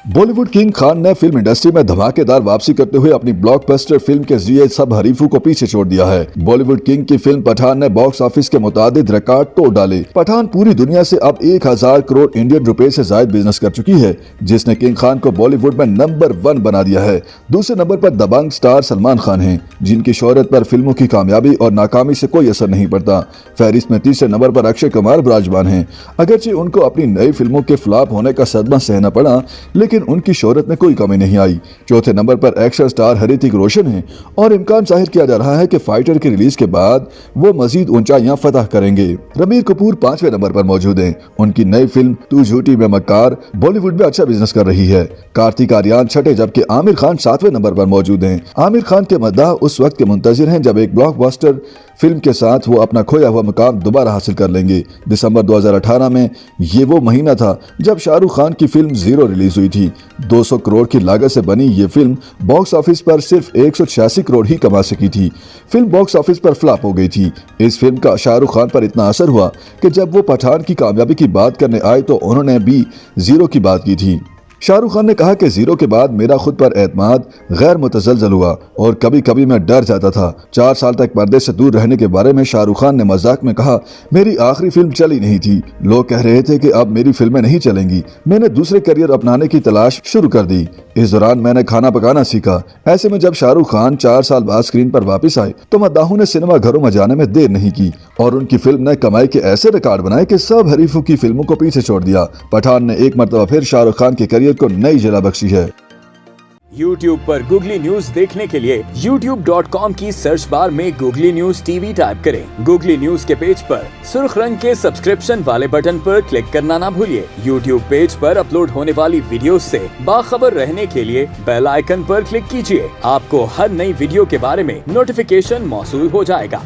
Bollywood king Khan ने film industry में धमाकेदार वापसी करते हुए अपनी ब्लॉकबस्टर फिल्म के जरिए सब हरीफों को पीछे छोड़ दिया है। बॉलीवुड किंग की फिल्म पठान ने बॉक्स ऑफिस के मुताबिक रिकॉर्ड तोड़ डाले। पठान पूरी दुनिया से अब 1000 करोड़ इंडियन रुपए से ज्यादा बिजनेस कर चुकी है, जिसने किंग खान को बॉलीवुड में नंबर 1 बना दिया है। दूसरे नंबर पर दबंग स्टार सलमान खान है, जिनकी शोहरत पर फिल्मों की कामयाबी और नाकामी से कोई असर नहीं पड़ता। फहरिस्त में तीसरे नंबर पर अक्षय कुमार विराजमान है। अगरचे उनको अपनी नई फिल्मों के फ्लॉप होने का सदमा सहना पड़ा, लेकिन उनकी शोहरत में कोई कमी नहीं आई। चौथे नंबर पर एक्शन स्टार ऋतिक रोशन है और इम्कान जाहिर किया जा रहा है कि फाइटर की रिलीज के बाद वो मजीद ऊंचाइयां फतह करेंगे। रणबीर कपूर 5वें नंबर पर मौजूद हैं। उनकी नई फिल्म तू झूठी मैं मक्कार बॉलीवुड में अच्छा बिजनेस कर रही है। कार्तिक आर्यन छठे, जबकि आमिर खान 7वें नंबर पर मौजूद हैं। आमिर खान के मद्दाह उस वक्त के मुंतजिर हैं जब एक ब्लॉकबस्टर फिल्म के साथ वो अपना खोया हुआ मुकाम दोबारा हासिल कर लेंगे। दिसंबर 2018 में ये वो महीना था जब शाहरुख खान की फिल्म जीरो रिलीज हुई थी। 200 करोड़ की लागत से बनी ये फिल्म बॉक्स ऑफिस पर सिर्फ 186 करोड़ ही कमा सकी थी। फिल्म बॉक्स ऑफिस पर फ्लॉप हो गई थी। इस फिल्म का शाहरुख खान पर इतना असर हुआ कि जब वो पठान की कामयाबी की बात करने आए तो उन्होंने भी जीरो की बात की थी। शाहरुख खान ने कहा कि जीरो के बाद मेरा खुद पर एतमाद गैर मुतजलजल हुआ और कभी कभी मैं डर जाता था। 4 साल तक पर्दे से दूर रहने के बारे में शाहरुख खान ने मजाक में कहा, मेरी आखिरी फिल्म चली नहीं थी। लोग कह रहे थे कि अब मेरी फिल्में नहीं चलेंगी। मैंने दूसरे करियर अपनाने की तलाश शुरू कर दी। इस दौरान मैंने खाना पकाना सीखा। ऐसे में जब शाहरुख खान 4 साल बाद स्क्रीन पर वापस आए तो मद्दाहों ने सिनेमा घरों में जाने में देर नहीं की और उनकी फिल्म ने कमाई के ऐसे रिकॉर्ड बनाए कि सब हरीफों की फिल्मों को पीछे छोड़ दिया। पठान ने एक मरतबा फिर शाहरुख खान के करियर को नई जला बख्शी है। YouTube पर गूगली न्यूज देखने के लिए youtube.com की सर्च बार में गूगली न्यूज टीवी टाइप करें। गूगली न्यूज के पेज पर सुर्ख रंग के सब्सक्रिप्शन वाले बटन पर क्लिक करना ना भूलिए। YouTube पेज पर अपलोड होने वाली वीडियोस से बाखबर रहने के लिए बेल आइकन पर क्लिक कीजिए। आपको हर नई वीडियो के बारे में नोटिफिकेशन मौसूल हो जाएगा।